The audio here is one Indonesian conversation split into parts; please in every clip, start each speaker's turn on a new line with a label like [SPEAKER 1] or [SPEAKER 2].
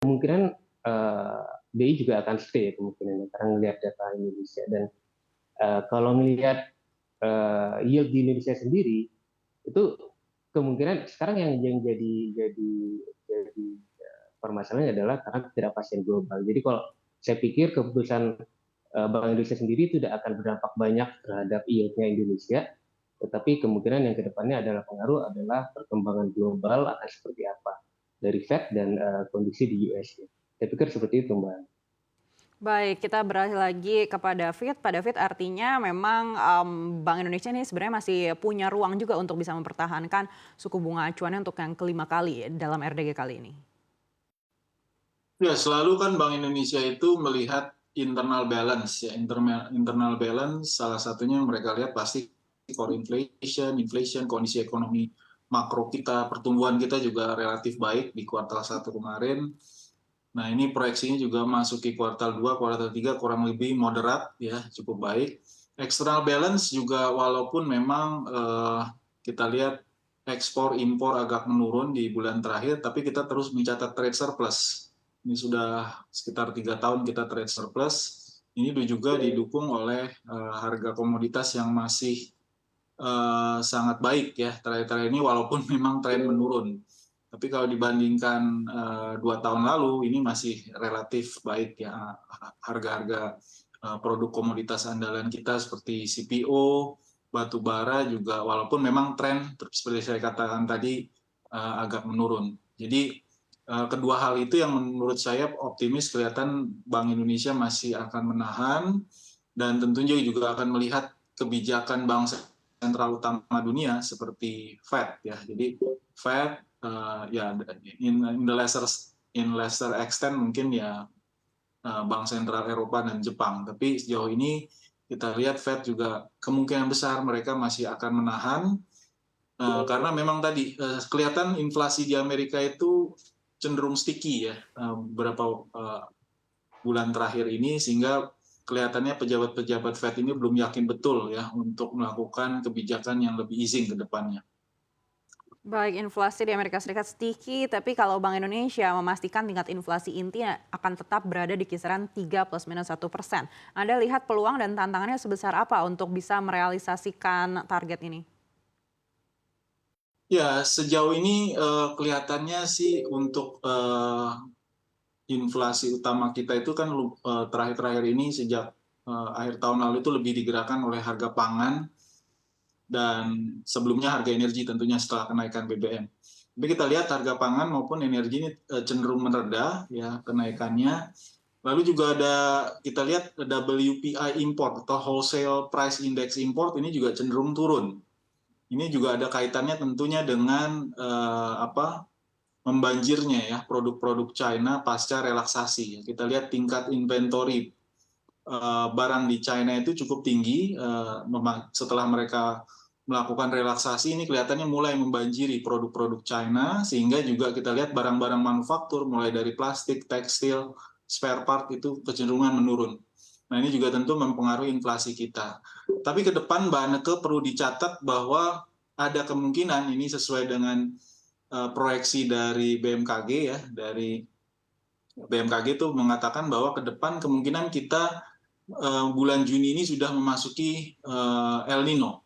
[SPEAKER 1] kemungkinan BI juga akan stay kemungkinan karena melihat data Indonesia. Dan kalau melihat yield di Indonesia sendiri itu kemungkinan sekarang yang jadi permasalahannya adalah karena ketidakpastian global. Jadi kalau saya pikir keputusan Bank Indonesia sendiri tidak akan berdampak banyak terhadap yieldnya Indonesia, tetapi kemungkinan yang kedepannya adalah pengaruh adalah perkembangan global akan seperti apa dari Fed dan kondisi di US. Saya pikir seperti itu, Mbak.
[SPEAKER 2] Baik, kita beralih lagi kepada David. Pak David, artinya memang Bank Indonesia ini sebenarnya masih punya ruang juga untuk bisa mempertahankan suku bunga acuannya untuk yang kelima kali dalam RDG kali ini.
[SPEAKER 3] Ya, selalu kan Bank Indonesia itu melihat internal balance ya. Internal balance salah satunya yang mereka lihat pasti core inflation, kondisi ekonomi makro kita, pertumbuhan kita juga relatif baik di kuartal 1 kemarin. Nah, ini proyeksinya juga masuki kuartal 2, kuartal 3 kurang lebih moderat ya, cukup baik. External balance juga walaupun memang kita lihat ekspor impor agak menurun di bulan terakhir, tapi kita terus mencatat trade surplus. Ini sudah sekitar 3 tahun kita trade surplus. Ini juga didukung oleh harga komoditas yang masih sangat baik ya terakhir-terakhir ini walaupun memang tren menurun. Tapi kalau dibandingkan 2 tahun lalu ini masih relatif baik ya harga-harga produk komoditas andalan kita seperti CPO, batu bara juga walaupun memang tren seperti saya katakan tadi agak menurun. Jadi kedua hal itu yang menurut saya optimis kelihatan Bank Indonesia masih akan menahan dan tentunya juga akan melihat kebijakan bank sentral utama dunia seperti Fed ya. Jadi Fed ya in lesser extent mungkin ya bank sentral Eropa dan Jepang. Tapi sejauh ini kita lihat Fed juga kemungkinan besar mereka masih akan menahan karena memang tadi kelihatan inflasi di Amerika itu cenderung sticky ya beberapa bulan terakhir ini sehingga kelihatannya pejabat-pejabat Fed ini belum yakin betul ya untuk melakukan kebijakan yang lebih easing ke depannya.
[SPEAKER 2] Baik, inflasi di Amerika Serikat sticky, tapi kalau Bank Indonesia memastikan tingkat inflasi inti akan tetap berada di kisaran 3 plus minus 1%. Anda lihat peluang dan tantangannya sebesar apa untuk bisa merealisasikan target ini?
[SPEAKER 3] Ya, sejauh ini kelihatannya sih untuk inflasi utama kita itu kan terakhir-terakhir ini sejak akhir tahun lalu itu lebih digerakkan oleh harga pangan dan sebelumnya harga energi tentunya setelah kenaikan BBM. Tapi kita lihat harga pangan maupun energi ini cenderung meredah ya kenaikannya. Lalu juga ada kita lihat WPI import atau wholesale price index import ini juga cenderung turun. Ini juga ada kaitannya tentunya dengan membanjirnya ya produk-produk China pasca relaksasi. Kita lihat tingkat inventory barang di China itu cukup tinggi setelah mereka melakukan relaksasi ini kelihatannya mulai membanjiri produk-produk China sehingga juga kita lihat barang-barang manufaktur mulai dari plastik, tekstil, spare part itu kecenderungan menurun. Nah ini juga tentu mempengaruhi inflasi kita. Tapi ke depan Mbak Anneke perlu dicatat bahwa ada kemungkinan ini sesuai dengan proyeksi dari BMKG ya, dari BMKG itu mengatakan bahwa ke depan kemungkinan kita bulan Juni ini sudah memasuki El Nino.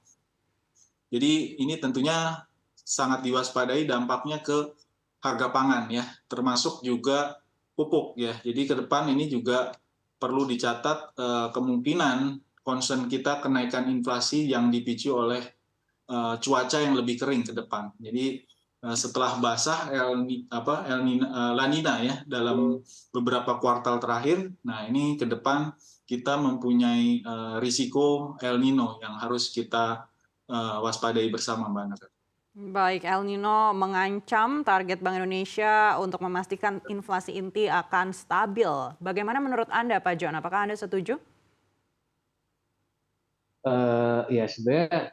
[SPEAKER 3] Jadi ini tentunya sangat diwaspadai dampaknya ke harga pangan ya, termasuk juga pupuk ya. Jadi ke depan ini juga perlu dicatat kemungkinan concern kita kenaikan inflasi yang dipicu oleh cuaca yang lebih kering ke depan. Jadi setelah basah La Nina ya dalam beberapa kuartal terakhir, nah ini ke depan kita mempunyai risiko El Nino yang harus kita waspadai bersama Mbak Naka.
[SPEAKER 2] Baik, El Nino mengancam target Bank Indonesia untuk memastikan inflasi inti akan stabil. Bagaimana menurut Anda, Pak John? Apakah Anda setuju?
[SPEAKER 1] Ya sebenarnya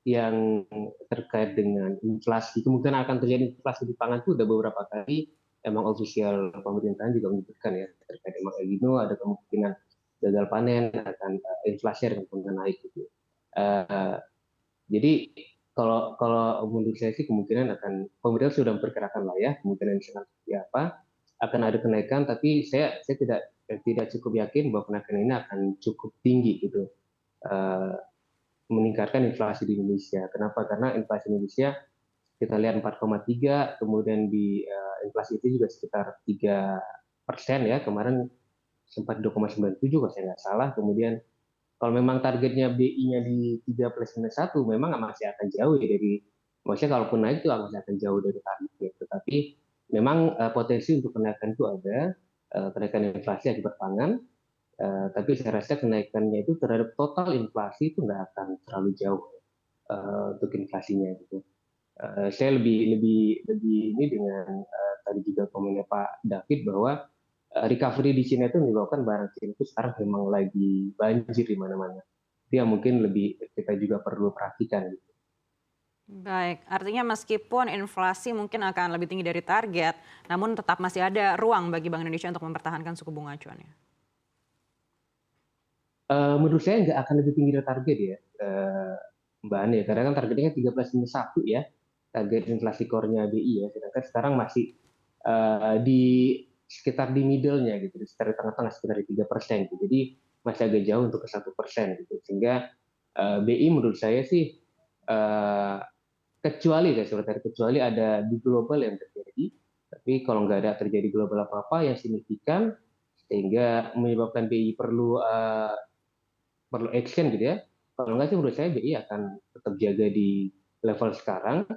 [SPEAKER 1] yang terkait dengan inflasi, kemungkinan akan terjadi inflasi di pangan itu udah beberapa kali emang ofisial pemerintahan juga menyebutkan ya terkait emang El Nino ada kemungkinan gagal panen akan inflasi ada kemungkinan naik gitu. Uh, jadi kalau menurut saya sih kemungkinan akan pemerintah sudah memperkirakan lah ya kemungkinan misalkan seperti apa. akan ada kenaikan, tapi saya tidak cukup yakin bahwa kenaikan ini akan cukup tinggi gitu, meningkatkan inflasi di Indonesia. Kenapa? Karena inflasi Indonesia kita lihat 4,3, kemudian di inflasi itu juga sekitar 3% ya, kemarin sempat 2,97 kalau saya nggak salah. Kemudian kalau memang targetnya BI-nya di 3+1, memang masih akan jauh ya dari, maksudnya kalaupun naik itu masih akan jauh dari targetnya. Tetapi memang potensi untuk kenaikan itu ada, kenaikan inflasi akibat pangan, tapi saya rasa kenaikannya itu terhadap total inflasi itu nggak akan terlalu jauh untuk inflasinya gitu. Saya lebih ini dengan tadi juga komennya Pak David bahwa recovery di Cina itu menyebabkan barang Cina itu sekarang memang lagi banjir di mana-mana. Itu yang mungkin lebih kita juga perlu perhatikan.
[SPEAKER 2] Baik, artinya meskipun inflasi mungkin akan lebih tinggi dari target, namun tetap masih ada ruang bagi Bank Indonesia untuk mempertahankan suku bunga acuannya.
[SPEAKER 1] Menurut saya nggak akan lebih tinggi dari target ya, Mbak Ane, karena kan targetnya kan 13,1 ya, target inflasi core-nya BI ya, sedangkan sekarang masih di sekitar di middle-nya gitu, sekitar di tengah-tengah, sekitar di 3%. Gitu. Jadi masih agak jauh untuk ke 1%. Gitu. Sehingga BI menurut saya sih, kecuali ada di global yang terjadi, tapi kalau nggak ada terjadi global apa-apa yang signifikan, sehingga menyebabkan BI perlu action gitu ya. Kalau nggak sih menurut saya BI akan tetap jaga di level sekarang.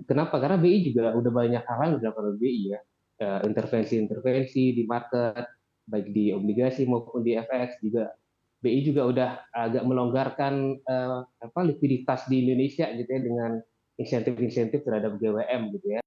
[SPEAKER 1] Kenapa? Karena BI juga udah banyak hal yang dilakukan oleh BI ya. Intervensi-intervensi di market, baik di obligasi maupun di FX juga. BI juga udah agak melonggarkan likuiditas di Indonesia gitu ya, dengan insentif-insentif terhadap GWM gitu ya.